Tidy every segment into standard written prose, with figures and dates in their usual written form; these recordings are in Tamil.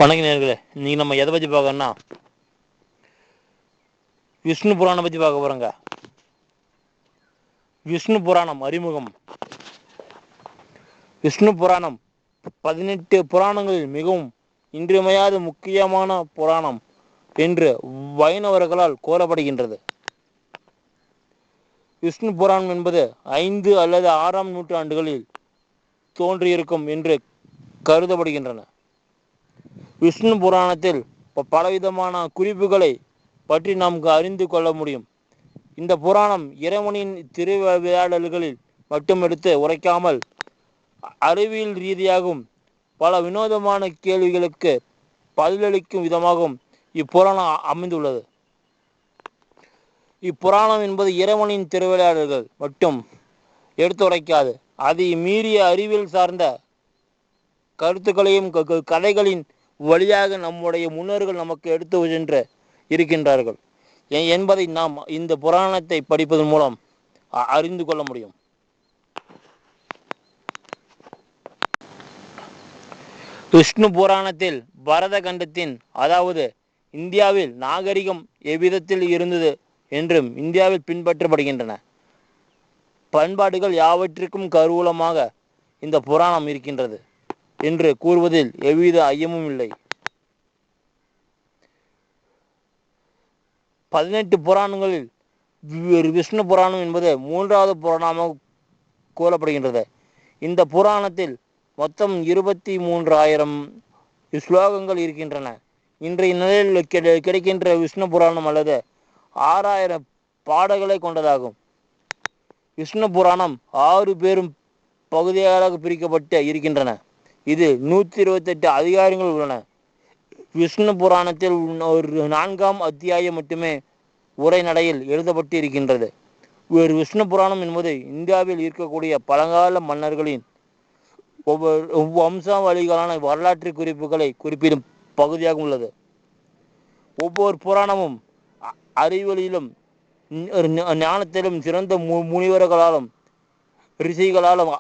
வணக்கம் நேயர்களே. இன்னைக்கு நம்ம எதை பற்றி பார்க்கறோம்னா விஷ்ணு புராணம் பற்றி பார்க்க போகிறோங்க. விஷ்ணு புராணம் அறிமுகம். விஷ்ணு புராணம் 18 புராணங்களில் மிகவும் இன்றியமையாத முக்கியமான புராணம் என்று வைணவர்களால் கூறப்படுகின்றது. விஷ்ணு புராணம் என்பது 5 அல்லது 6ஆம் நூற்றாண்டுகளில் தோன்றியிருக்கும் என்று கருதப்படுகின்றன. விஷ்ணு புராணத்தில் பலவிதமான குறிப்புகளை பற்றி நாம் அறிந்து கொள்ள முடியும். இந்த புராணம் இறைவனின் திருவிளையாடல்களில் மட்டும் எடுத்து உரைக்காமல் அறிவியல் ரீதியாகவும் பல வினோதமான கேள்விகளுக்கு பதிலளிக்கும் விதமாகவும் இப்புராணம் அமைந்துள்ளது. இப்புராணம் என்பது இறைவனின் திருவிளையாடல்கள் மட்டும் எடுத்துரைக்காது, அதை மீறிய அறிவியல் சார்ந்த கருத்துக்களையும் கதைகளின் வழியாக நம்முடைய முன்னோர்கள் நமக்கு எடுத்து சென்று இருக்கின்றார்கள் என்பதை நாம் இந்த புராணத்தை படிப்பதன் மூலம் அறிந்து கொள்ள முடியும். விஷ்ணு புராணத்தில் பரத கண்டத்தின், அதாவது இந்தியாவில் நாகரிகம் எவ்விதத்தில் இருந்தது என்றும் இந்தியாவில் பின்பற்றப்படுகின்றன பண்பாடுகள் யாவற்றிற்கும் கருவூலமாக இந்த புராணம் இருக்கின்றது என்று கூறுவதில் எவ்வித ஐயமும் இல்லை. 18 புராணங்களில் விஷ்ணு புராணம் என்பது 3வது புராணமாக கூறப்படுகின்றது. இந்த புராணத்தில் மொத்தம் 23,000 ஸ்லோகங்கள் இருக்கின்றன. இன்றைய நிலையில் கிடைக்கின்ற விஷ்ணு புராணம் அல்லது 6,000 பாடல்களை கொண்டதாகும். விஷ்ணு புராணம் 6 பெரும் பகுதிகளாக பிரிக்கப்பட்டு இருக்கின்றன. இதில் 128 அதிகாரங்கள் உள்ளன. விஷ்ணு புராணத்தில் ஒரு 4ஆம் அத்தியாயம் மட்டுமே உரைநடையில் எழுதப்பட்டு இருக்கின்றது. ஒரு விஷ்ணு புராணம் என்பது இந்தியாவில் இருக்கக்கூடிய பழங்கால மன்னர்களின் ஒவ்வொரு வம்சாவளிகளான வரலாற்று குறிப்புகளை குறிப்பிடும் பகுதியாக உள்ளது. ஒவ்வொரு புராணமும் அறிவியலிலும் ஞானத்திலும் சிறந்த முனிவர்களாலும் ரிஷிகளாலும்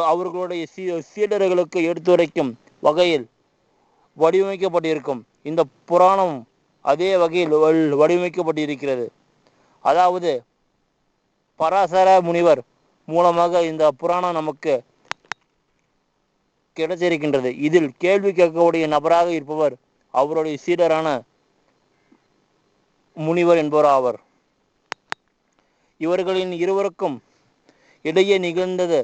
அவர்களுடைய சீடர்களுக்கு எடுத்துரைக்கும் வகையில் வடிவமைக்கப்பட்டிருக்கும். இந்த புராணம் அதே வகையில் வடிவமைக்கப்பட்டிருக்கிறது. அதாவது பராசர முனிவர் மூலமாக இந்த புராணம் நமக்கு கிடைச்சிருக்கின்றது. இதில் கேள்வி கேட்கக்கூடிய நபராக இருப்பவர் அவருடைய சீடரான முனிவர் என்பவர் ஆவர். இவர்களின் இருவருக்கும் இடையே நிகழ்ந்தது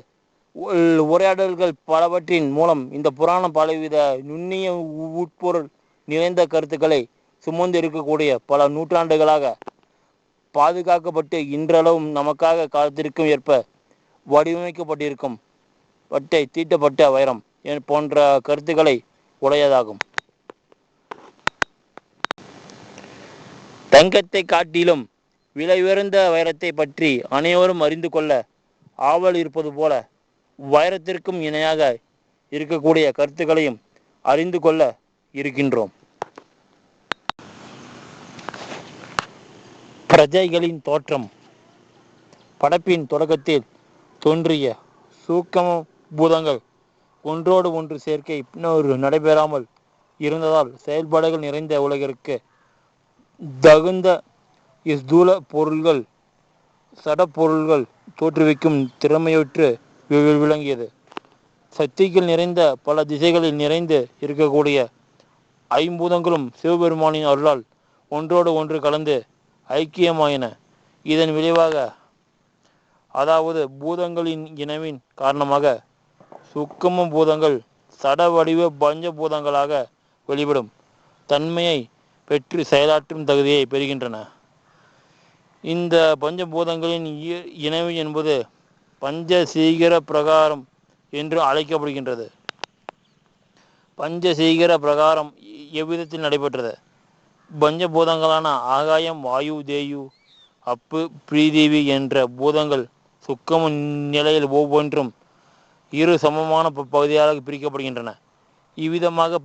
உரையாடல்கள் பலவற்றின் மூலம் இந்த புராணம் பலவித நுண்ணிய உட்பொருள் நிறைந்த கருத்துக்களை சுமந்து இருக்கக்கூடிய பல நூற்றாண்டுகளாக பாதுகாக்கப்பட்டு இன்றளவும் நமக்காக காலத்திற்கும் ஏற்ப வடிவமைக்கப்பட்டிருக்கும் பட்டை தீட்டப்பட்ட வைரம் போன்ற கருத்துக்களை உடையதாகும். தங்கத்தை காட்டிலும் விலை உயர்ந்த வைரத்தை பற்றி அனைவரும் அறிந்து கொள்ள ஆவல் இருப்பது போல வைரத்திற்கும் இணையாக இருக்கக்கூடிய கருத்துக்களையும் அறிந்து கொள்ள இருக்கின்றோம். பிரஜைகளின் தோற்றம். படைப்பின் தொடக்கத்தில் தோன்றிய சூக்கம பூதங்கள் ஒன்றோடு ஒன்று சேர்க்கை நடைபெறாமல் இருந்ததால் செயல்பாடுகள் நிறைந்த உலகிற்கு தகுந்த ஸ்தூல பொருள்கள் சடப்பொருள்கள் தோற்றுவிக்கும் திறமையுற்று விளங்கியது. சக்திகள் நிறைந்த பல திசைகளில் நிறைந்து இருக்கக்கூடிய ஐம்பூதங்களும் சிவபெருமானின் அருளால் ஒன்றோடு ஒன்று கலந்து ஐக்கியமாயின. இதன் விளைவாக, அதாவது பூதங்களின் இணைவின் காரணமாக சுக்கம பூதங்கள் சட வடிவ பஞ்ச பூதங்களாக வெளிப்படும் தன்மையை பெற்று செயலாற்றும் தகுதியை பெறுகின்றன. இந்த பஞ்சபூதங்களின் இணைவு என்பது பஞ்சசீகர பிரகாரம் என்று அழைக்கப்படுகின்றது. பஞ்சசீகர பிரகாரம் எவ்விதத்தில் நடைபெற்றது? பஞ்சபூதங்களான ஆகாயம், வாயு, தேயு, அப்பு, பிரிதிவி என்ற பூதங்கள் சுக்கம நிலையில் ஒவ்வொன்றும் 2 சமமான பகுதியாக பிரிக்கப்படுகின்றன. இவ்விதமாக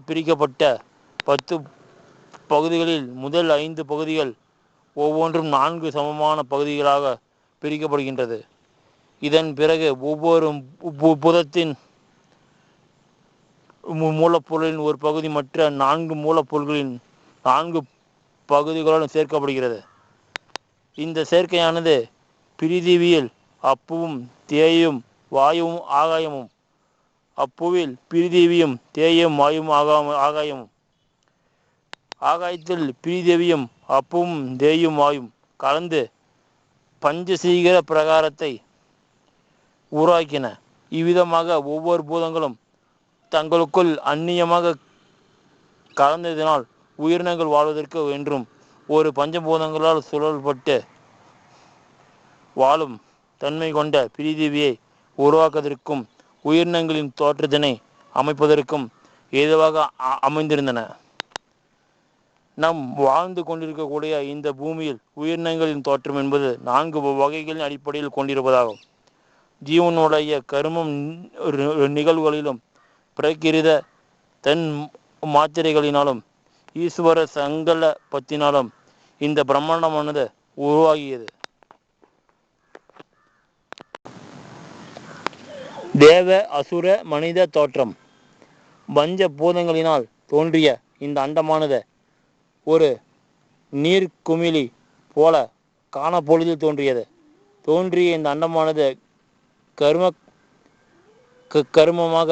பிரிக்கப்பட்ட 10 பகுதிகளில் முதல் 5 பகுதிகள் ஒவ்வொன்றும் 4 சமமான பகுதிகளாக பிரிக்கப்படுகின்றது. இதன் பிறகு ஒவ்வொரு புதத்தின் மூலப்பொருளின் ஒரு பகுதி மற்ற 4 மூலப்பொருள்களின் 4 பகுதிகளுடன் சேர்க்கப்படுகிறது. இந்த சேர்க்கையானது பிரிதிவியில் அப்புவும் தேயும் வாயுவும் ஆகாயமும், அப்புவில் பிரிதிவியும் தேயும் வாயுவும் ஆகாயமும், ஆகாயத்தில் பிரிதிவியும் அப்புவும் தேயும் வாயும் கலந்து பஞ்சசீகர பிரகாரத்தை உருவாக்கின. இவ்விதமாக ஒவ்வொரு பூதங்களும் தங்களுக்குள் அந்நியமாக கலந்ததினால் உயிரினங்கள் வாழ்வதற்கு என்றும் ஒரு பஞ்சபூதங்களால் சுழல்பட்டு வாழும் தன்மை கொண்ட பிரிதிவியை உருவாக்குவதற்கும் உயிரினங்களின் தோற்றத்தினை அமைப்பதற்கும் ஏதுவாக அமைந்திருந்தன. நாம் வாழ்ந்து கொண்டிருக்கக்கூடிய இந்த பூமியில் உயிரினங்களின் தோற்றம் என்பது 4 வகைகளின் அடிப்படையில் கொண்டிருப்பதாகும். ஜீவனுடைய கருமம் நிகழ்வுகளிலும் பிரகிருத தன் மாத்திரைகளினாலும் ஈஸ்வர சங்கல்பத்தினாலும் இந்த பிரம்மாண்டமானது உருவாகியது. தேவ அசுர மனித தோற்றம். பஞ்ச பூதங்களினால் தோன்றிய இந்த அண்டமானது ஒரு நீர்க்குமிழி போல காணப்பொழுதில் தோன்றியது. தோன்றிய இந்த அண்டமானது கருமமாக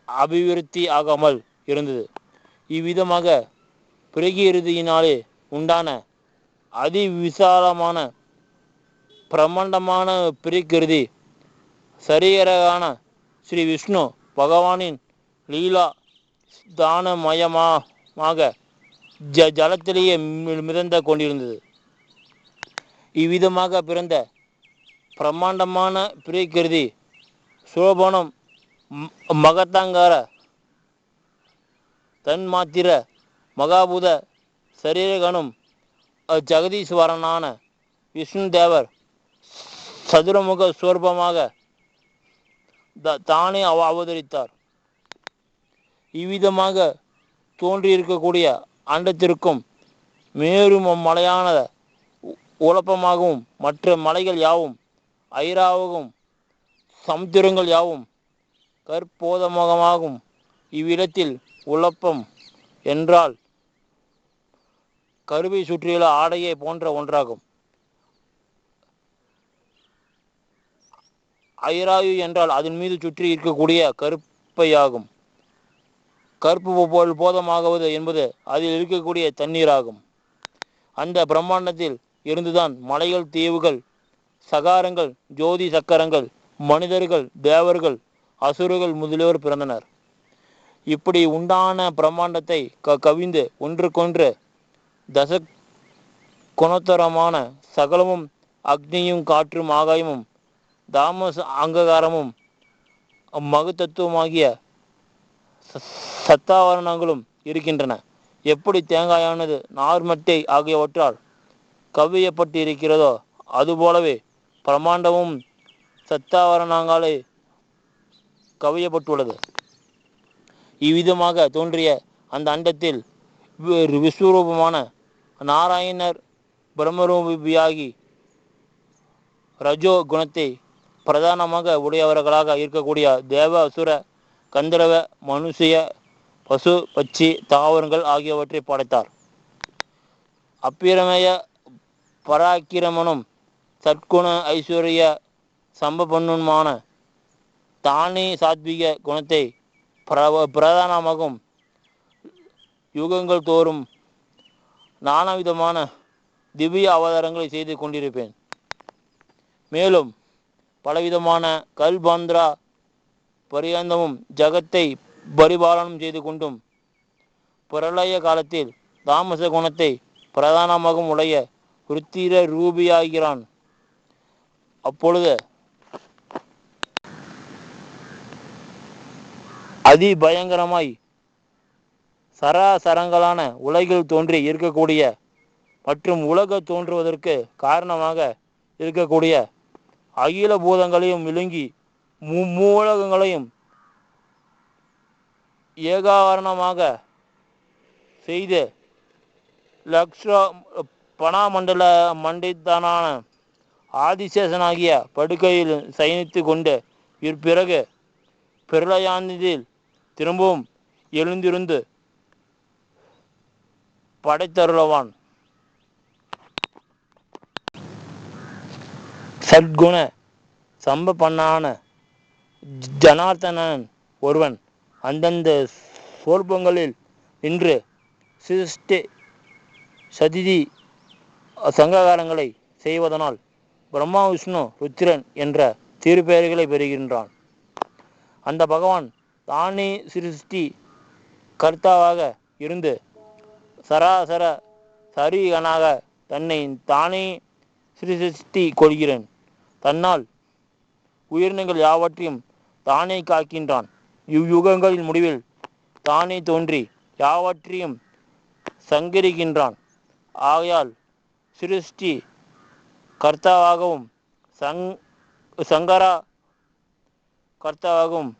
அபிவிருத்தி ஆகாமல் இருந்தது. இவ்விதமாக பிரகிருதியினாலே உண்டான அதிவிசாலமான பிரம்மாண்டமான பிரகிருதி சரீரகான ஸ்ரீ விஷ்ணு பகவானின் லீலா தானமயமாக ஜலத்திலேயே மிதந்த கொண்டிருந்தது. இவ்விதமாக பிறந்த பிரம்மாண்டமான பிரகிருதி சோபனம் மகத்தாங்கார தன்மாத்திர மகாபூத சரீரகனும் ஜெகதீஸ்வரனான விஷ்ணு தேவர் சதுரமுக சுவர்பமாக தானே அவதரித்தார். இவ்விதமாக தோன்றியிருக்கக்கூடிய அண்டத்திற்கும் மேரும் மலையான உழப்பமாகவும் மற்ற மலைகள் யாவும் ஐராவும் சமுத்திரங்கள் யாவும் கற்போதமாகும். இவ்விடத்தில் உழப்பம் என்றால் கருவை சுற்றியுள்ள ஆடையை போன்ற ஒன்றாகும். ஐராயு என்றால் அதன் மீது சுற்றி இருக்கக்கூடிய கருப்பையாகும். கருப்பு போல் போதமாகுவது என்பது அதில் இருக்கக்கூடிய தண்ணீராகும். அந்த பிரம்மாண்டத்தில் இருந்துதான் மலைகள், தீவுகள், சகாரங்கள், ஜோதி சக்கரங்கள், மனிதர்கள், தேவர்கள், அசுரர்கள் முதலியோர் பிறந்தனர். இப்படி உண்டான பிரம்மாண்டத்தை கவிந்து ஒன்றுக்கொன்று தச குணோத்தரமான சகலமும் அக்னியும் காற்றும் ஆகாயமும் தாமச அங்ககாரமும் மகுத்தத்துவமாகிய சத்தாவரணங்களும் இருக்கின்றன. எப்படி தேங்காயானது நார்மட்டை ஆகியவற்றால் கவ்வியப்பட்டு இருக்கிறதோ அதுபோலவே பிரம்மாண்டமும் சத்தாவரணங்களே கவியப்பட்டுள்ளது. இவ்விதமாக தோன்றிய அந்த அண்டத்தில் விஸ்வரூபமான நாராயணர் பிரம்மரூபியாகி ரஜோ குணத்தை பிரதானமாக உடையவர்களாக இருக்கக்கூடிய தேவ, அசுர, கந்தரவ, மனுஷிய, பசு, பட்சி, தாவரங்கள் ஆகியவற்றை படைத்தார். அப்பிரமேய பராக்கிரமனும் சற்குண ஐஸ்வர்ய சம்பபன்னுமான தானே சாத்விக குணத்தை பிரதானமாகும் யுகங்கள் தோறும் நானாவிதமான திவ்ய அவதாரங்களை செய்து கொண்டிருப்பேன். மேலும் பலவிதமான கல்பாந்திரா பரியந்தமும் ஜகத்தை பரிபாலனம் செய்து கொண்டும் பிரளய காலத்தில் தாமச குணத்தை பிரதானமாகவும் உடைய ருத்திர ரூபியாகிறான். அப்பொழுது அதிபயங்கரமாய் சராசரங்களான உலகில் தோன்றி இருக்கக்கூடிய மற்றும் உலக தோன்றுவதற்கு காரணமாக இருக்கக்கூடிய அகில பூதங்களையும் விழுங்கி மூலகங்களையும் ஏகாரணமாக செய்து லக்ஷ பணாமண்டல மண்டித்தனான ஆதிசேஷனாகிய படுக்கையில் சயனித்து கொண்டு பிறகு பிரளயாந்தில் திரும்பவும் எழுந்திருந்து படைத்தருளவான். சத்குண சம்பன்னான ஜனார்த்தனன் ஒருவன் அந்தந்த சோல்பங்களில் நின்று சிருஷ்டி சதிதி சங்ககாரங்களை செய்வதனால் பிரம்மா விஷ்ணு ருத்திரன் என்ற திருப்பெயர்களை பெறுகின்றான். அந்த பகவான் தானே சிருஷ்டி கர்த்தாவாக இருந்து சராசர சரீகனாக தன்னை தானே சிருஷ்டி கொள்கிறேன். தன்னால் உயிரினங்கள் யாவற்றையும் தானே காக்கின்றான். இவ்யுகங்களின் முடிவில் தானே தோன்றி யாவற்றையும் சங்கரிக்கின்றான். ஆகையால் சிருஷ்டி கர்த்தாவாகவும் சங்கரா கர்த்தாவாகவும்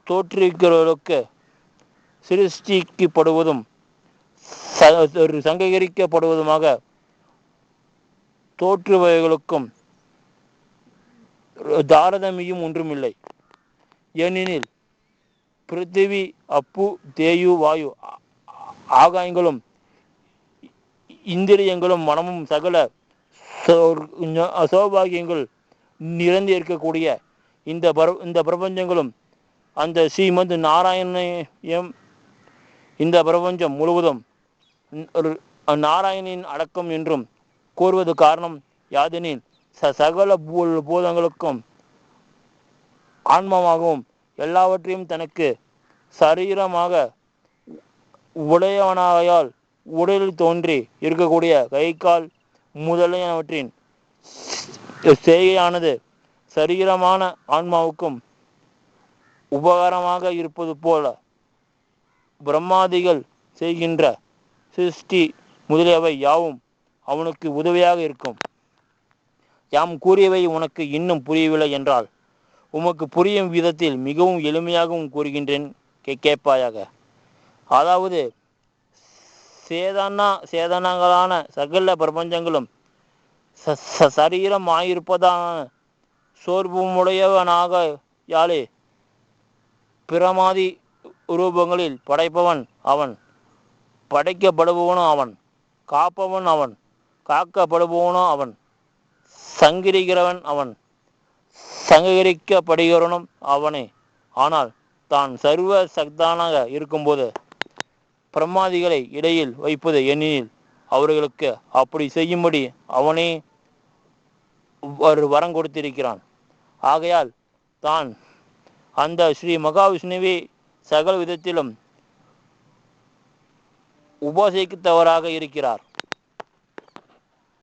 தோற்றுவிக்கிறவர்களுக்கு சிருஷ்டிக்கப்படுவதும் சங்கரிக்கப்படுவதுமாக தோற்றுபவைகளுக்கும் தாரதமியும் ஒன்றுமில்லை. ஏனெனில் பிருத்திவி, அப்பு, தேயு, வாயு ஆகாயங்களும் இந்திரியங்களும் மனமும் சகல சௌபாகியங்கள் நிறைந்து இருக்கக்கூடிய இந்த பிரபஞ்சங்களும் அந்த ஸ்ரீமத் நாராயணயம் இந்த பிரபஞ்சம் முழுவதும் நாராயணின் அடக்கம் என்றும் கூறுவது காரணம் யாதெனில் சகல பூதங்களுக்கும் ஆன்மாவாகவும் எல்லாவற்றையும் தனக்கு சரீரமாக உடையவனாயால் உடலில் தோன்றி இருக்கக்கூடிய கை கால் முதலியனவற்றின் செய்கையானது சரீரமான ஆன்மாவுக்கும் உபகாரமாக இருப்பது போல பிரம்மாதிகள் செய்கின்ற சிருஷ்டி முதலியவை யாவும் அவனுக்கு உதவியாக இருக்கும். யாம் கூறியவை உனக்கு இன்னும் புரியவில்லை என்றால் உமக்கு புரியும் விதத்தில் மிகவும் எளிமையாகவும் கூறுகின்றேன், கேட்பாயாக. அதாவது சேதனங்களான சகல பிரபஞ்சங்களும் சரீரம் ஆயிருப்பதான சோர்வுமுடையவனாக யாழே பிரமாதி ரூபங்களில் படைப்பவன் அவன், படைக்கப்படுபவனும் அவன், காப்பவன் அவன், காக்கப்படுபவனும் அவன், சங்கிரிக்கிறவன் அவன், சங்கரிக்கப்படுகிறவனும் அவனே. ஆனால் தான் சர்வ சக்தானாக இருக்கும்போது பிரமாதிகளை இடையில் வைப்பது எண்ணினில் அவர்களுக்கு அப்படி செய்யும்படி அவனே ஒரு வரம் கொடுத்திருக்கிறான். ஆகையால் தான் அந்த ஸ்ரீ மகாவிஷ்ணுவே சகல விதத்திலும் உபாசிக்கத்தவராக இருக்கிறார்.